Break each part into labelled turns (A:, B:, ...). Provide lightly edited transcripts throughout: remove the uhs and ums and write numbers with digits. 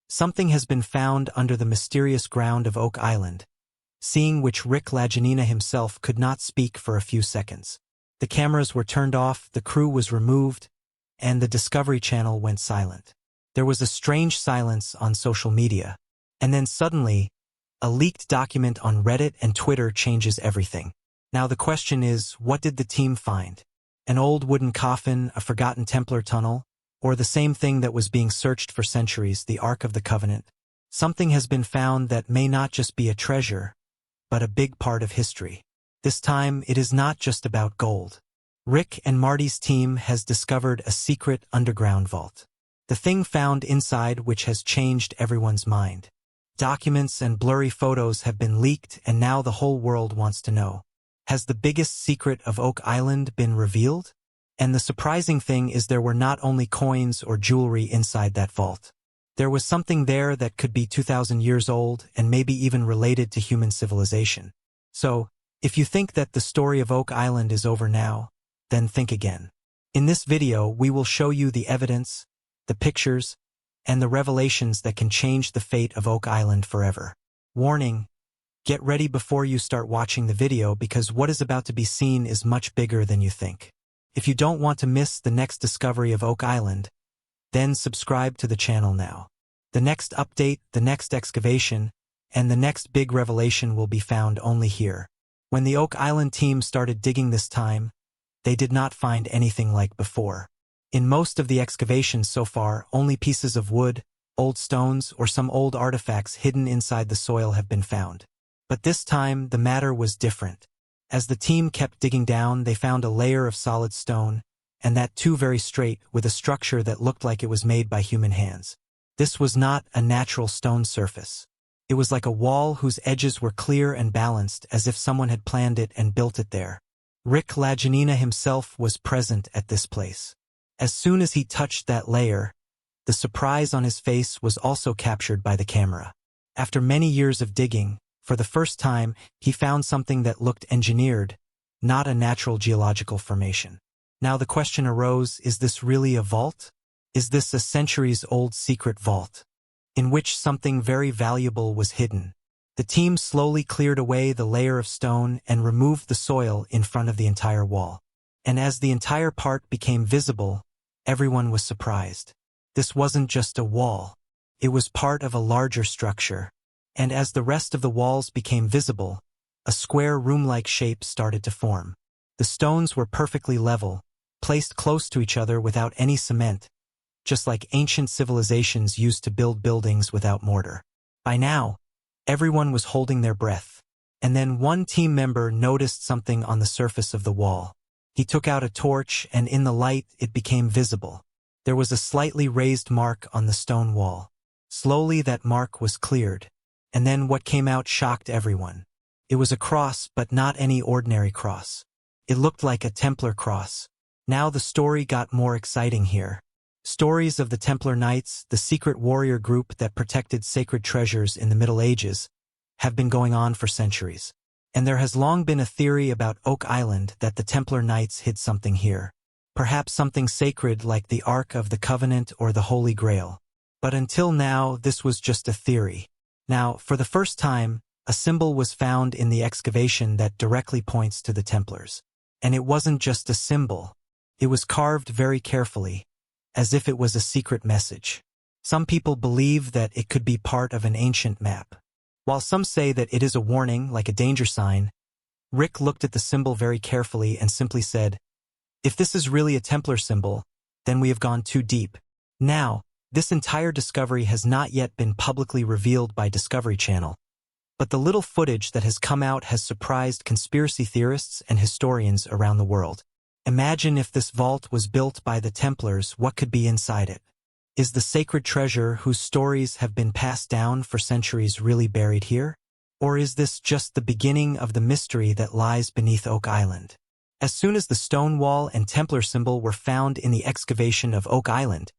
A: Something has been found under the mysterious ground of Oak Island, seeing which Rick Lajanina himself could not speak for a few seconds. The cameras were turned off, the crew was removed, and the Discovery Channel went silent. There was a strange silence on social media, and then suddenly, a leaked document on Reddit and Twitter changes everything. Now the question is, what did the team find? An old wooden coffin, a forgotten Templar tunnel, or the same thing that was being searched for centuries, the Ark of the Covenant? Something has been found that may not just be a treasure, but a big part of history. This time, it is not just about gold. Rick and Marty's team has discovered a secret underground vault. The thing found inside which has changed everyone's mind. Documents and blurry photos have been leaked, and now the whole world wants to know. Has the biggest secret of Oak Island been revealed? And the surprising thing is there were not only coins or jewelry inside that vault. There was something there that could be 2,000 years old and maybe even related to human civilization. So, if you think that the story of Oak Island is over now, then think again. In this video, we will show you the evidence, the pictures, and the revelations that can change the fate of Oak Island forever. Warning: get ready before you start watching the video because what is about to be seen is much bigger than you think. If you don't want to miss the next discovery of Oak Island, then subscribe to the channel now. The next update, the next excavation, and the next big revelation will be found only here. When the Oak Island team started digging this time, they did not find anything like before. In most of the excavations so far, only pieces of wood, old stones, or some old artifacts hidden inside the soil have been found. But this time, the matter was different. As the team kept digging down, they found a layer of solid stone, and that too very straight, with a structure that looked like it was made by human hands. This was not a natural stone surface. It was like a wall whose edges were clear and balanced, as if someone had planned it and built it there. Rick Lajanina himself was present at this place. As soon as he touched that layer, the surprise on his face was also captured by the camera. After many years of digging, for the first time, he found something that looked engineered, not a natural geological formation. Now the question arose, is this really a vault? Is this a centuries-old secret vault, in which something very valuable was hidden? The team slowly cleared away the layer of stone and removed the soil in front of the entire wall. And as the entire part became visible, everyone was surprised. This wasn't just a wall. It was part of a larger structure. And as the rest of the walls became visible, a square room-like shape started to form. The stones were perfectly level, placed close to each other without any cement, just like ancient civilizations used to build buildings without mortar. By now, everyone was holding their breath. And then one team member noticed something on the surface of the wall. He took out a torch, and in the light, it became visible. There was a slightly raised mark on the stone wall. Slowly that mark was cleared. And then what came out shocked everyone. It was a cross, but not any ordinary cross. It looked like a Templar cross. Now the story got more exciting here. Stories of the Templar Knights, the secret warrior group that protected sacred treasures in the Middle Ages, have been going on for centuries. And there has long been a theory about Oak Island that the Templar Knights hid something here. Perhaps something sacred like the Ark of the Covenant or the Holy Grail. But until now, this was just a theory. Now, for the first time, a symbol was found in the excavation that directly points to the Templars. And it wasn't just a symbol. It was carved very carefully, as if it was a secret message. Some people believe that it could be part of an ancient map. While some say that it is a warning, like a danger sign, Rick looked at the symbol very carefully and simply said, "If this is really a Templar symbol, then we have gone too deep." Now, this entire discovery has not yet been publicly revealed by Discovery Channel, but the little footage that has come out has surprised conspiracy theorists and historians around the world. Imagine if this vault was built by the Templars, what could be inside it? Is the sacred treasure whose stories have been passed down for centuries really buried here? Or is this just the beginning of the mystery that lies beneath Oak Island? As soon as the stone wall and Templar symbol were found in the excavation of Oak Island,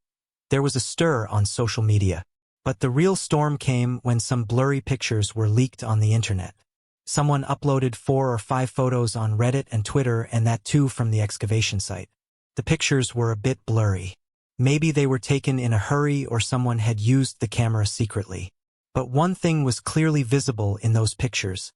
A: there was a stir on social media. But the real storm came when some blurry pictures were leaked on the internet. Someone uploaded 4 or 5 photos on Reddit and Twitter, and that too from the excavation site. The pictures were a bit blurry. Maybe they were taken in a hurry or someone had used the camera secretly. But one thing was clearly visible in those pictures: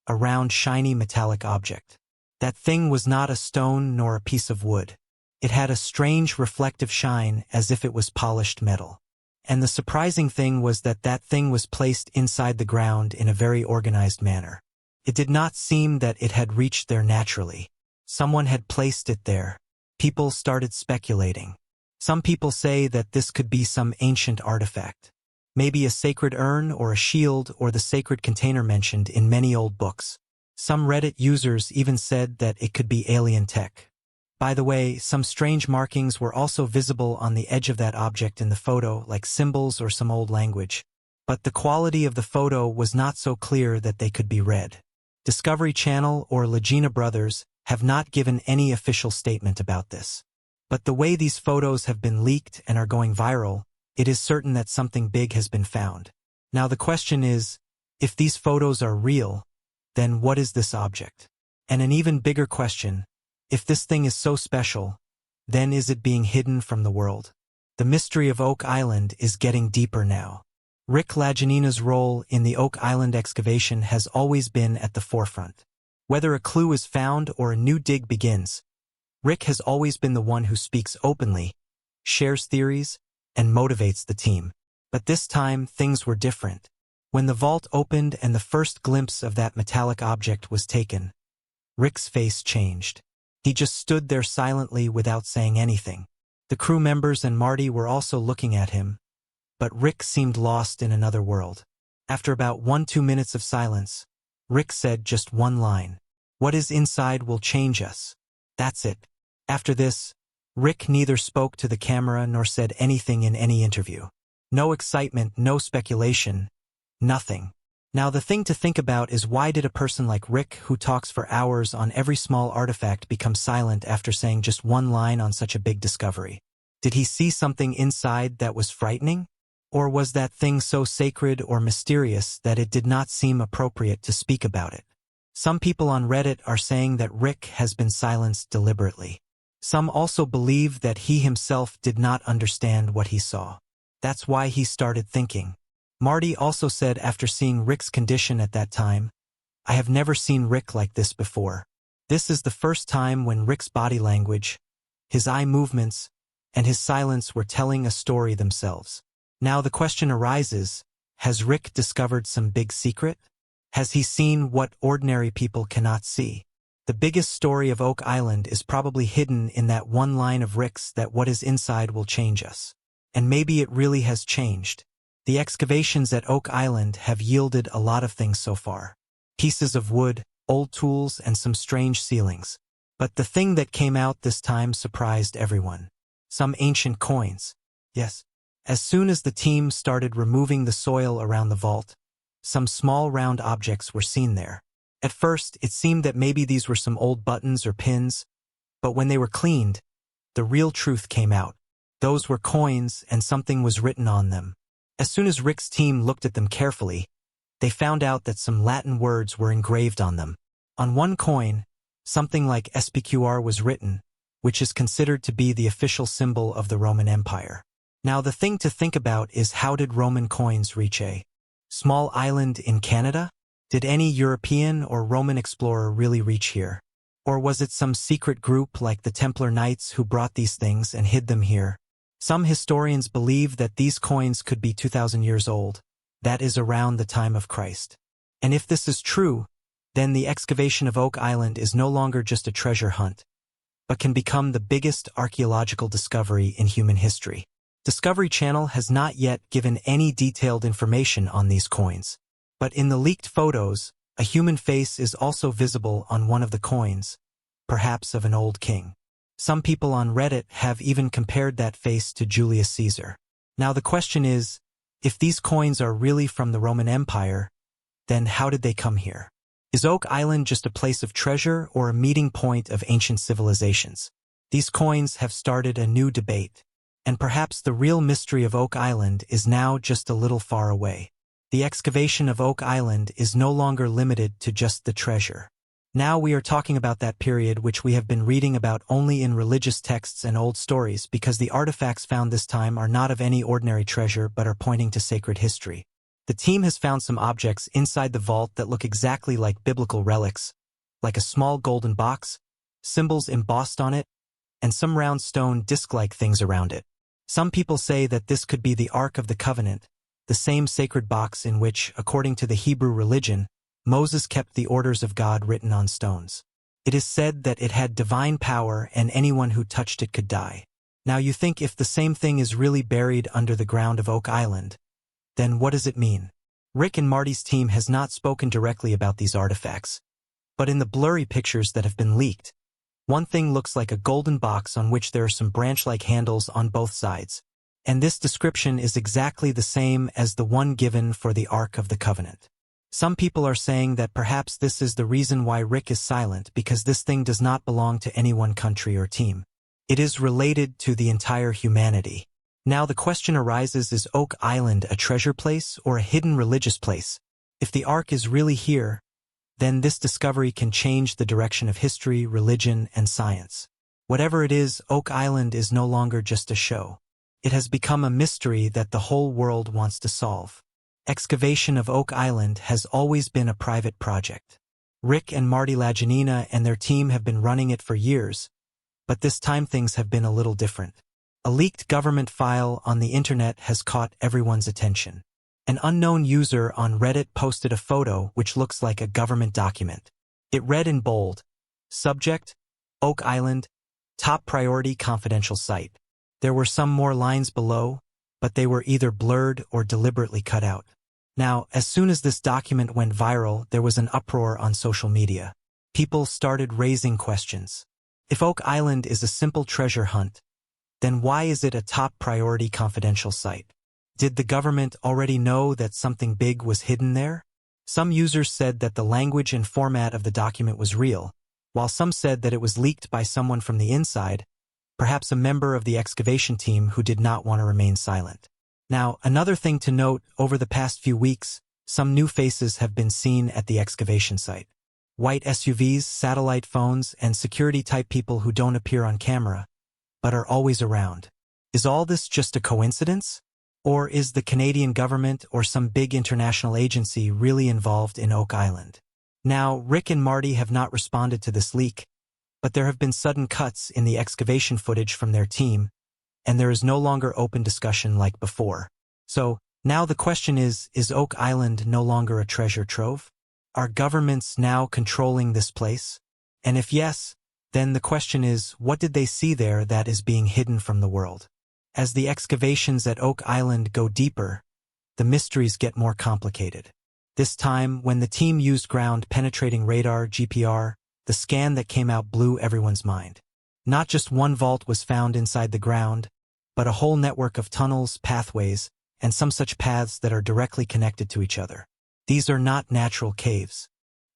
A: a round, shiny metallic object. That thing was not a stone nor a piece of wood. It had a strange reflective shine as if it was polished metal. And the surprising thing was that that thing was placed inside the ground in a very organized manner. It did not seem that it had reached there naturally. Someone had placed it there. People started speculating. Some people say that this could be some ancient artifact. Maybe a sacred urn or a shield or the sacred container mentioned in many old books. Some Reddit users even said that it could be alien tech. By the way, some strange markings were also visible on the edge of that object in the photo, like symbols or some old language. But the quality of the photo was not so clear that they could be read. Discovery Channel or Lagina Brothers have not given any official statement about this. But the way these photos have been leaked and are going viral, it is certain that something big has been found. Now the question is, if these photos are real, then what is this object? And an even bigger question: if this thing is so special, then is it being hidden from the world? The mystery of Oak Island is getting deeper now. Rick Lagianina's role in the Oak Island excavation has always been at the forefront. Whether a clue is found or a new dig begins, Rick has always been the one who speaks openly, shares theories, and motivates the team. But this time, things were different. When the vault opened and the first glimpse of that metallic object was taken, Rick's face changed. He just stood there silently without saying anything. The crew members and Marty were also looking at him, but Rick seemed lost in another world. After about 1-2 minutes of silence, Rick said just one line: "What is inside will change us." That's it. After this, Rick neither spoke to the camera nor said anything in any interview. No excitement, no speculation, nothing. Now the thing to think about is, why did a person like Rick, who talks for hours on every small artifact, become silent after saying just one line on such a big discovery? Did he see something inside that was frightening? Or was that thing so sacred or mysterious that it did not seem appropriate to speak about it? Some people on Reddit are saying that Rick has been silenced deliberately. Some also believe that he himself did not understand what he saw. That's why he started thinking. Marty also said after seeing Rick's condition at that time, "I have never seen Rick like this before. This is the first time when Rick's body language, his eye movements, and his silence were telling a story themselves." Now the question arises, has Rick discovered some big secret? Has he seen what ordinary people cannot see? The biggest story of Oak Island is probably hidden in that one line of Rick's, that what is inside will change us. And maybe it really has changed. The excavations at Oak Island have yielded a lot of things so far. Pieces of wood, old tools, and some strange ceilings. But the thing that came out this time surprised everyone. Some ancient coins. Yes. As soon as the team started removing the soil around the vault, some small round objects were seen there. At first, it seemed that maybe these were some old buttons or pins, but when they were cleaned, the real truth came out. Those were coins, and something was written on them. As soon as Rick's team looked at them carefully, they found out that some Latin words were engraved on them. On one coin, something like SPQR was written, which is considered to be the official symbol of the Roman Empire. Now the thing to think about is, how did Roman coins reach a small island in Canada? Did any European or Roman explorer really reach here? Or was it some secret group like the Templar Knights who brought these things and hid them here? Some historians believe that these coins could be 2,000 years old, that is around the time of Christ. And if this is true, then the excavation of Oak Island is no longer just a treasure hunt, but can become the biggest archaeological discovery in human history. Discovery Channel has not yet given any detailed information on these coins. But in the leaked photos, a human face is also visible on one of the coins, perhaps of an old king. Some people on Reddit have even compared that face to Julius Caesar. Now the question is, if these coins are really from the Roman Empire, then how did they come here? Is Oak Island just a place of treasure or a meeting point of ancient civilizations? These coins have started a new debate, and perhaps the real mystery of Oak Island is now just a little far away. The excavation of Oak Island is no longer limited to just the treasure. Now we are talking about that period which we have been reading about only in religious texts and old stories, because the artifacts found this time are not of any ordinary treasure but are pointing to sacred history. The team has found some objects inside the vault that look exactly like biblical relics, like a small golden box, symbols embossed on it, and some round stone disc-like things around it. Some people say that this could be the Ark of the Covenant, the same sacred box in which, according to the Hebrew religion, Moses kept the orders of God written on stones. It is said that it had divine power and anyone who touched it could die. Now you think, if the same thing is really buried under the ground of Oak Island, then what does it mean? Rick and Marty's team has not spoken directly about these artifacts, but in the blurry pictures that have been leaked, one thing looks like a golden box on which there are some branch-like handles on both sides. And this description is exactly the same as the one given for the Ark of the Covenant. Some people are saying that perhaps this is the reason why Rick is silent, because this thing does not belong to any one country or team. It is related to the entire humanity. Now the question arises, is Oak Island a treasure place or a hidden religious place? If the Ark is really here, then this discovery can change the direction of history, religion, and science. Whatever it is, Oak Island is no longer just a show. It has become a mystery that the whole world wants to solve. Excavation of Oak Island has always been a private project. Rick and Marty Lagianina and their team have been running it for years, but this time things have been a little different. A leaked government file on the internet has caught everyone's attention. An unknown user on Reddit posted a photo which looks like a government document. It read in bold, "Subject, Oak Island, top priority confidential site." There were some more lines below, but they were either blurred or deliberately cut out. Now, as soon as this document went viral, there was an uproar on social media. People started raising questions. If Oak Island is a simple treasure hunt, then why is it a top priority confidential site? Did the government already know that something big was hidden there? Some users said that the language and format of the document was real, while some said that it was leaked by someone from the inside, perhaps a member of the excavation team who did not want to remain silent. Now, another thing to note, over the past few weeks, some new faces have been seen at the excavation site. White SUVs, satellite phones, and security-type people who don't appear on camera, but are always around. Is all this just a coincidence? Or is the Canadian government or some big international agency really involved in Oak Island? Now, Rick and Marty have not responded to this leak, but there have been sudden cuts in the excavation footage from their team, and there is no longer open discussion like before. So, now the question is Oak Island no longer a treasure trove? Are governments now controlling this place? And if yes, then the question is, what did they see there that is being hidden from the world? As the excavations at Oak Island go deeper, the mysteries get more complicated. This time, when the team used ground-penetrating radar (GPR), the scan that came out blew everyone's mind. Not just one vault was found inside the ground, but a whole network of tunnels, pathways, and some such paths that are directly connected to each other. These are not natural caves.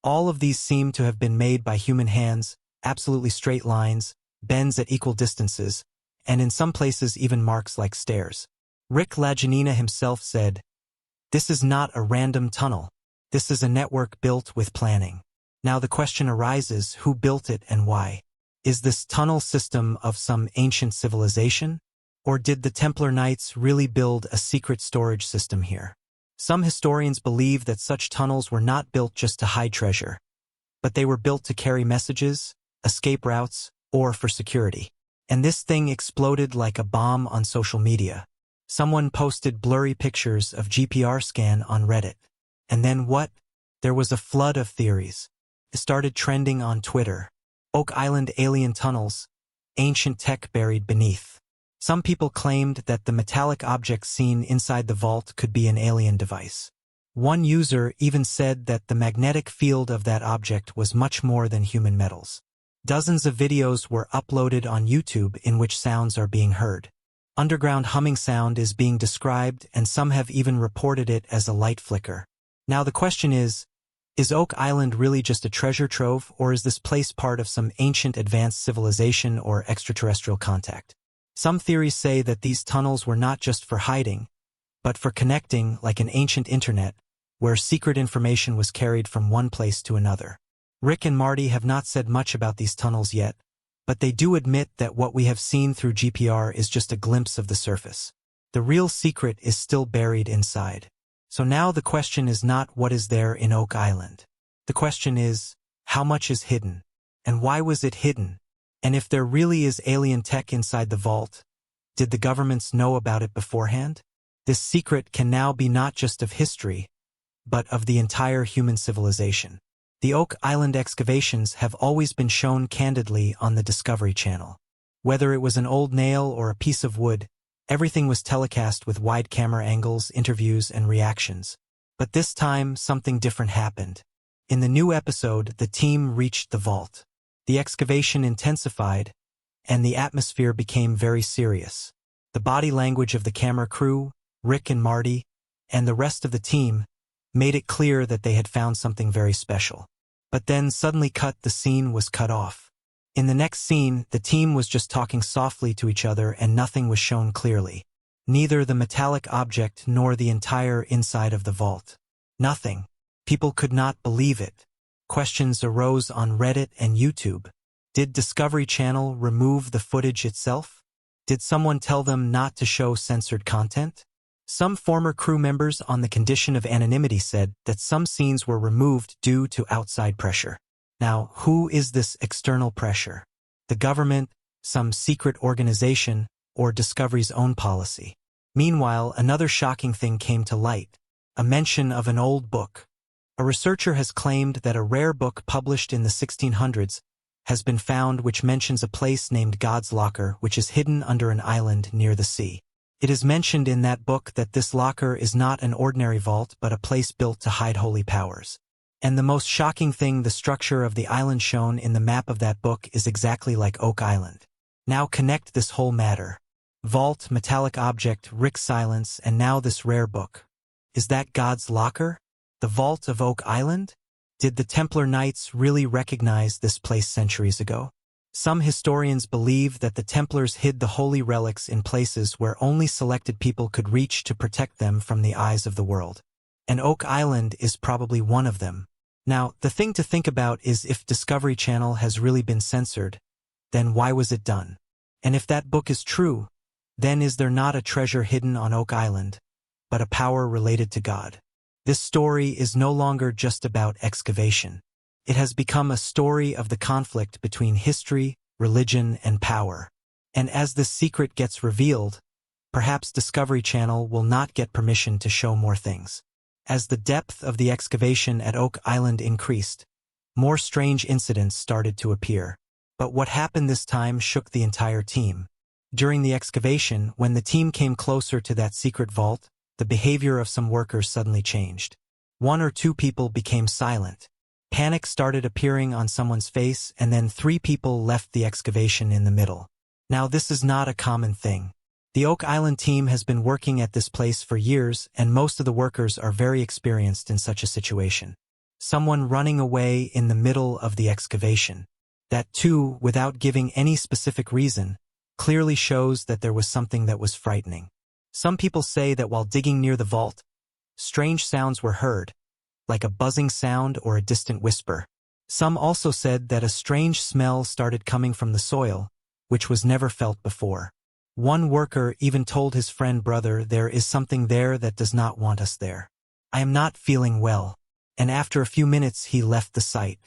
A: All of these seem to have been made by human hands, absolutely straight lines, bends at equal distances, and in some places even marks like stairs. Rick Lagianina himself said, "This is not a random tunnel. This is a network built with planning." Now the question arises, who built it and why? Is this tunnel system of some ancient civilization? Or did the Templar Knights really build a secret storage system here? Some historians believe that such tunnels were not built just to hide treasure, but they were built to carry messages, escape routes, or for security. And this thing exploded like a bomb on social media. Someone posted blurry pictures of GPR scan on Reddit. And then what? There was a flood of theories. It started trending on Twitter. Oak Island alien tunnels, ancient tech buried beneath. Some people claimed that the metallic object seen inside the vault could be an alien device. One user even said that the magnetic field of that object was much more than human metals. Dozens of videos were uploaded on YouTube in which sounds are being heard. Underground humming sound is being described, and some have even reported it as a light flicker. Now the question is Oak Island really just a treasure trove, or is this place part of some ancient advanced civilization or extraterrestrial contact? Some theories say that these tunnels were not just for hiding, but for connecting, like an ancient internet, where secret information was carried from one place to another. Rick and Marty have not said much about these tunnels yet, but they do admit that what we have seen through GPR is just a glimpse of the surface. The real secret is still buried inside. So now the question is not what is there in Oak Island. The question is, how much is hidden? And why was it hidden? And if there really is alien tech inside the vault, did the governments know about it beforehand? This secret can now be not just of history, but of the entire human civilization. The Oak Island excavations have always been shown candidly on the Discovery Channel. Whether it was an old nail or a piece of wood, everything was telecast with wide camera angles, interviews, and reactions. But this time, something different happened. In the new episode, the team reached the vault. The excavation intensified, and the atmosphere became very serious. The body language of the camera crew, Rick and Marty, and the rest of the team made it clear that they had found something very special. But then suddenly the scene was cut off. In the next scene, the team was just talking softly to each other and nothing was shown clearly. Neither the metallic object nor the entire inside of the vault. Nothing. People could not believe it. Questions arose on Reddit and YouTube. Did Discovery Channel remove the footage itself? Did someone tell them not to show censored content? Some former crew members on the condition of anonymity said that some scenes were removed due to outside pressure. Now, who is this external pressure? The government, some secret organization, or Discovery's own policy? Meanwhile, another shocking thing came to light. A mention of an old book. A researcher has claimed that a rare book published in the 1600s has been found which mentions a place named God's Locker which is hidden under an island near the sea. It is mentioned in that book that this locker is not an ordinary vault but a place built to hide holy powers. And the most shocking thing, the structure of the island shown in the map of that book is exactly like Oak Island. Now connect this whole matter. Vault, metallic object, Rick's silence, and now this rare book. Is that God's Locker? The vault of Oak Island? Did the Templar Knights really recognize this place centuries ago? Some historians believe that the Templars hid the holy relics in places where only selected people could reach to protect them from the eyes of the world. And Oak Island is probably one of them. Now, the thing to think about is if Discovery Channel has really been censored, then why was it done? And if that book is true, then is there not a treasure hidden on Oak Island, but a power related to God? This story is no longer just about excavation. It has become a story of the conflict between history, religion, and power. And as this secret gets revealed, perhaps Discovery Channel will not get permission to show more things. As the depth of the excavation at Oak Island increased, more strange incidents started to appear. But what happened this time shook the entire team. During the excavation, when the team came closer to that secret vault, the behavior of some workers suddenly changed. One or two people became silent. Panic started appearing on someone's face, and then 3 people left the excavation in the middle. Now this is not a common thing. The Oak Island team has been working at this place for years, and most of the workers are very experienced in such a situation. Someone running away in the middle of the excavation. That too, without giving any specific reason, clearly shows that there was something that was frightening. Some people say that while digging near the vault, strange sounds were heard, like a buzzing sound or a distant whisper. Some also said that a strange smell started coming from the soil, which was never felt before. One worker even told his friend brother, "There is something there that does not want us there. I am not feeling well." And after a few minutes he left the site.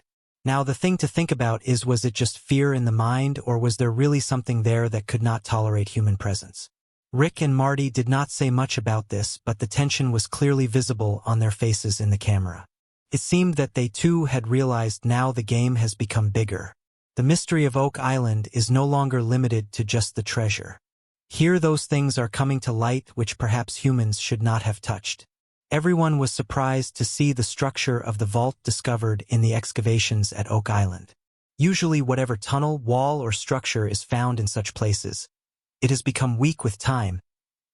A: Now the thing to think about is, was it just fear in the mind, or was there really something there that could not tolerate human presence? Rick and Marty did not say much about this, but the tension was clearly visible on their faces in the camera. It seemed that they too had realized now the game has become bigger. The mystery of Oak Island is no longer limited to just the treasure. Here those things are coming to light which perhaps humans should not have touched. Everyone was surprised to see the structure of the vault discovered in the excavations at Oak Island. Usually whatever tunnel, wall, or structure is found in such places, it has become weak with time,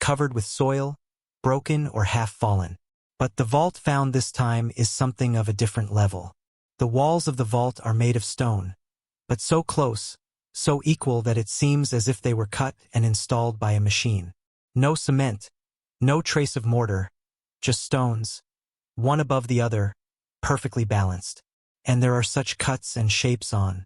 A: covered with soil, broken or half-fallen. But the vault found this time is something of a different level. The walls of the vault are made of stone, but so close, so equal that it seems as if they were cut and installed by a machine. No cement, no trace of mortar, just stones, one above the other, perfectly balanced. And there are such cuts and shapes on